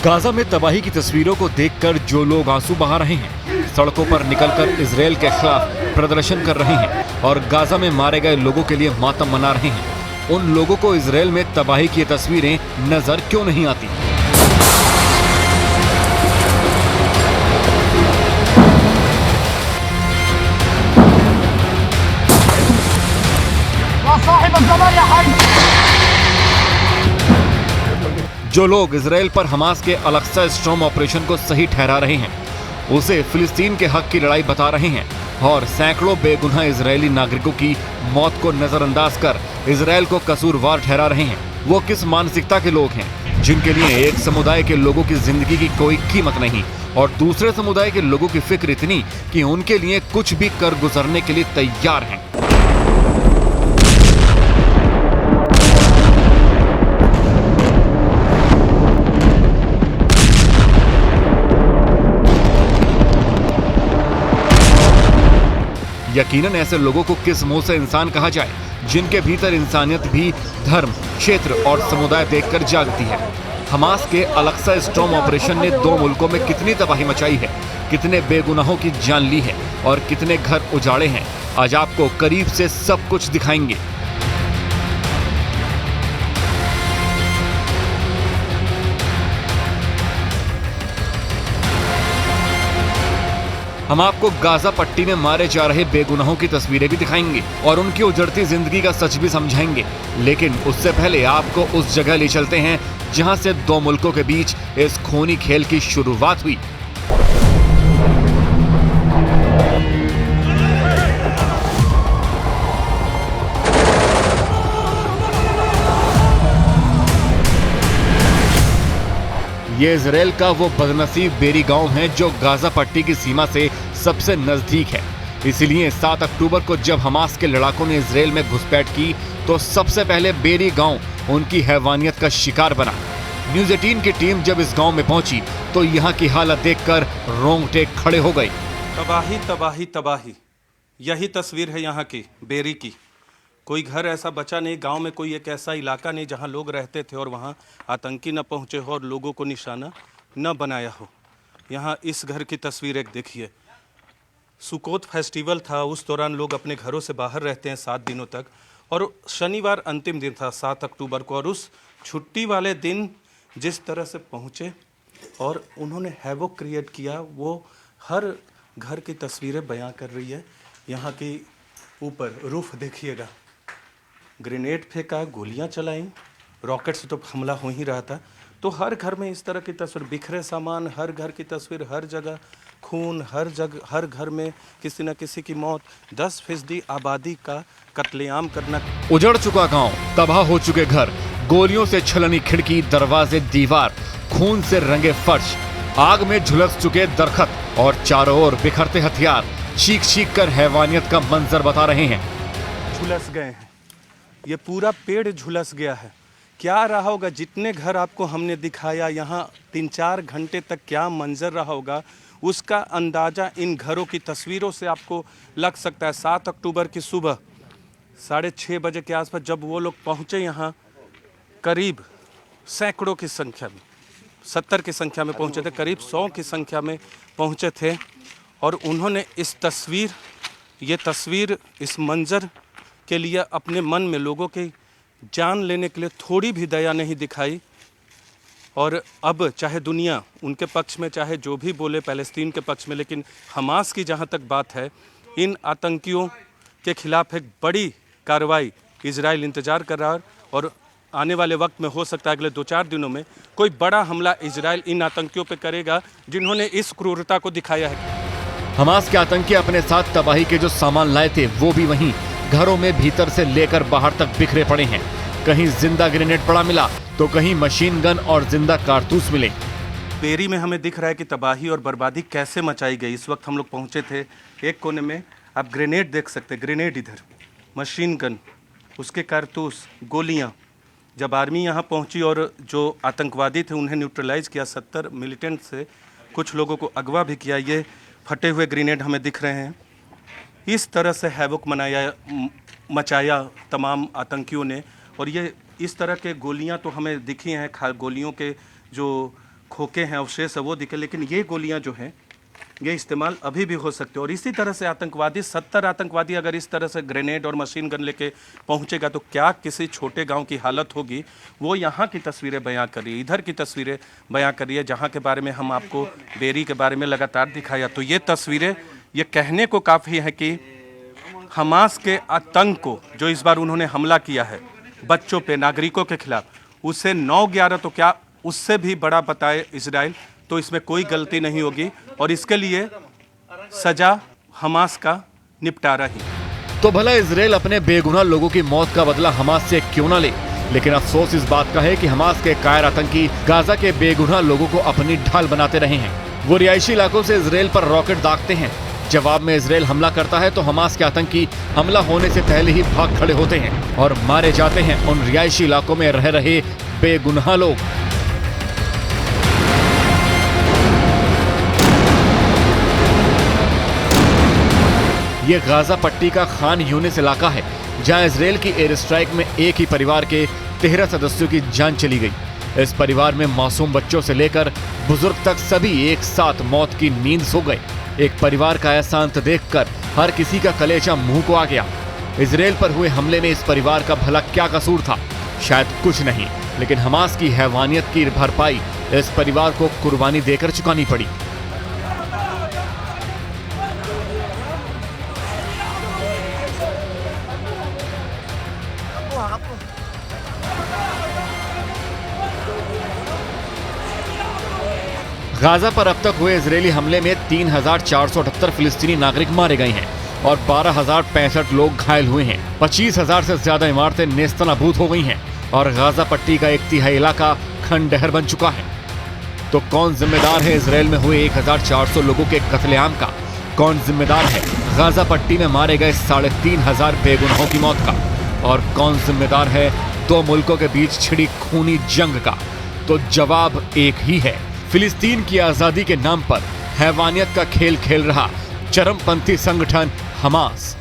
Gaza में तबाही की तस्वीरों को देखकर जो लोग आंसू बहा रहे हैं, सड़कों पर निकलकर इजरायल के खिलाफ प्रदर्शन कर रहे हैं और गाजा में मारे गए लोगों के लिए मातम मना रहे हैं, उन लोगों को इजरायल में तबाही की तस्वीरें नजर क्यों नहीं आती? जो लोग इजरायल पर हमास के अल-अक्सा स्ट्रॉम ऑपरेशन को सही ठहरा रहे हैं, उसे फिलिस्तीन के हक की लड़ाई बता रहे हैं और सैकड़ों बेगुनाह इजरायली नागरिकों की मौत को नजरअंदाज कर इजरायल को कसूरवार ठहरा रहे हैं, वो किस मानसिकता के लोग हैं जिनके लिए एक समुदाय के लोगों की जिंदगी की कोई कीमत नहीं और दूसरे समुदाय के लोगों की फिक्र इतनी कि उनके लिए कुछ भी कर गुजरने के लिए तैयार हैं। यकीनन ऐसे लोगों को किस मुंह से इंसान कहा जाए जिनके भीतर इंसानियत भी धर्म, क्षेत्र और समुदाय देखकर जागती है। हमास के अल-अक्सा स्ट्रॉम ऑपरेशन ने 2 मुल्कों में कितनी तबाही मचाई है, कितने बेगुनाहों की जान ली है और कितने घर उजाड़े हैं, आज आपको करीब से सब कुछ दिखाएंगे। हम आपको गाजा पट्टी में मारे जा रहे बेगुनाहों की तस्वीरें भी दिखाएंगे और उनकी उजड़ती जिंदगी का सच भी समझाएंगे, लेकिन उससे पहले आपको उस जगह ले चलते हैं जहां से 2 मुल्कों के बीच इस खूनी खेल की शुरुआत हुई। ये इजरायल का वो बदनसीब बेरी गांव है जो गाजा पट्टी की सीमा से सबसे नजदीक है। इसलिए 7 अक्टूबर को जब हमास के लड़ाकों ने इजरायल में घुसपैठ की तो सबसे पहले बेरी गांव उनकी हैवानियत का शिकार बना। न्यूज़ 18 की टीम जब इस गांव में पहुंची तो यहाँ की हालत देखकर रोंगटे खड़े हो गए। तबाही तबाही तबाही, यही तस्वीर है यहाँ की बेरी की। कोई घर ऐसा बचा नहीं, गांव में कोई एक ऐसा इलाका नहीं जहां लोग रहते थे और वहां आतंकी न पहुंचे हो और लोगों को निशाना न बनाया हो। यहां इस घर की तस्वीर एक देखिए। सुकोत फेस्टिवल था, उस दौरान लोग अपने घरों से बाहर रहते हैं 7 दिनों तक और शनिवार अंतिम दिन था 7 अक्टूबर को और उस छुट्टी वाले दिन जिस तरह से पहुँचे और उन्होंने हैवोक क्रिएट किया, वो हर घर की तस्वीरें बयां कर रही है। यहाँ की ऊपर रूफ देखिएगा, ग्रेनेड फेंका, गोलियां चलाई, रॉकेट से तो हमला हो ही रहा था। तो हर घर में इस तरह की तस्वीर, बिखरे सामान, हर घर की तस्वीर, हर जगह खून, हर जगह, हर घर में किसी न किसी की मौत, 10% आबादी का कत्लेआम करना। उजड़ चुका गांव, तबाह हो चुके घर, गोलियों से छलनी खिड़की, दरवाजे, दीवार, खून से रंगे फर्श, आग में झुलस चुके दरख्त और चारों ओर बिखरते हथियार चीख चीख कर हैवानियत का मंजर बता रहे हैं। झुलस गए हैं, ये पूरा पेड़ झुलस गया है। क्या रहा होगा, जितने घर आपको हमने दिखाया यहाँ 3-4 घंटे तक क्या मंजर रहा होगा, उसका अंदाज़ा इन घरों की तस्वीरों से आपको लग सकता है। 7 अक्टूबर की सुबह 6:30 बजे के आसपास जब वो लोग पहुँचे यहाँ, करीब सैकड़ों की संख्या में, 70 की संख्या में पहुँचे थे, करीब 100 की संख्या में पहुँचे थे और उन्होंने ये तस्वीर इस मंजर के लिए अपने मन में लोगों की जान लेने के लिए थोड़ी भी दया नहीं दिखाई। और अब चाहे दुनिया उनके पक्ष में, चाहे जो भी बोले फ़लस्तीन के पक्ष में, लेकिन हमास की जहां तक बात है, इन आतंकियों के खिलाफ एक बड़ी कार्रवाई इजराइल इंतज़ार कर रहा है और आने वाले वक्त में हो सकता है अगले 2-4 दिनों में कोई बड़ा हमला इजराइल इन आतंकियों पर करेगा जिन्होंने इस क्रूरता को दिखाया है। हमास के आतंकी अपने साथ तबाही के जो सामान लाए थे वो भी वहीं घरों में भीतर से लेकर बाहर तक बिखरे पड़े हैं। कहीं जिंदा ग्रेनेड पड़ा मिला तो कहीं मशीन गन और जिंदा कारतूस मिले। बेरी में हमें दिख रहा है कि तबाही और बर्बादी कैसे मचाई गई। इस वक्त हम लोग पहुंचे थे एक कोने में, आप ग्रेनेड देख सकते, ग्रेनेड इधर, मशीन गन, उसके कारतूस, गोलियां। जब आर्मी यहाँ पहुंची और जो आतंकवादी थे उन्हें न्यूट्रलाइज किया, 70 मिलिटेंट से कुछ लोगों को अगवा भी किया, ये फटे हुए ग्रेनेड हमें दिख रहे हैं। इस तरह से हैवोक मचाया तमाम आतंकियों ने और ये इस तरह के गोलियां तो हमें दिखी हैं, गोलियों के जो खोखे हैं, अवशेष है वो दिखे, लेकिन ये गोलियां जो हैं ये इस्तेमाल अभी भी हो सकते हैं। और इसी तरह से आतंकवादी 70 आतंकवादी अगर इस तरह से ग्रेनेड और मशीन गन लेके पहुंचेगा तो क्या किसी छोटे गांव की हालत होगी। वो यहाँ की तस्वीरें बयां कर रही है, इधर की तस्वीरें बयां कर रही है, जहाँ के बारे में हम आपको बेरी के बारे में लगातार दिखाया। तो ये तस्वीरें ये कहने को काफ़ी है कि हमास के आतंक को जो इस बार उन्होंने हमला किया है बच्चों पे, नागरिकों के खिलाफ, उसे 9/11 तो क्या उससे भी बड़ा बताए इजराइल, तो इसमें कोई गलती नहीं होगी और इसके लिए सजा हमास का निपटारा ही। तो भला इजराइल अपने बेगुनाह लोगों की मौत का बदला हमास से क्यों ना ले, लेकिन अफसोस इस बात का है कि हमास के कायर आतंकी गाजा के बेगुनाह लोगों को अपनी ढाल बनाते रहे हैं। वो रिहायशी इलाकों से इजराइल पर रॉकेट दागते हैं, जवाब में इजराइल हमला करता है तो हमास के आतंकी हमला होने से पहले ही भाग खड़े होते हैं और मारे जाते हैं उन रिहायशी इलाकों में रह रहे बेगुनाह लोग। ये गाजा पट्टी का खान यूनिस इलाका है, जहां इजराइल की एयर स्ट्राइक में एक ही परिवार के 13 सदस्यों की जान चली गई। इस परिवार में मासूम बच्चों से लेकर बुजुर्ग तक सभी एक साथ मौत की नींद सो गए। एक परिवार का ऐसा अंत देखकर हर किसी का कलेजा मुंह को आ गया। इजराइल पर हुए हमले में इस परिवार का भला क्या कसूर था? शायद कुछ नहीं, लेकिन हमास की हैवानियत की भरपाई इस परिवार को कुर्बानी देकर चुकानी पड़ी। गाजा पर अब तक हुए इजरायली हमले में 3,478 फिलिस्तीनी नागरिक मारे गए हैं और 12,065 लोग घायल हुए हैं। 25,000 से ज्यादा इमारतें नेस्तनाबूद हो गई हैं और गाजा पट्टी का 1/3 इलाका खंडहर बन चुका है। तो कौन जिम्मेदार है इजराइल में हुए 1,400 लोगों के कत्लेआम का? कौन जिम्मेदार है गाजा पट्टी में मारे गए 3,500 बेगुनाहों की मौत का? और कौन जिम्मेदार है दो मुल्कों के बीच छिड़ी खूनी जंग का? तो जवाब एक ही है, फिलिस्तीन की आजादी के नाम पर हैवानियत का खेल खेल रहा चरमपंथी संगठन हमास।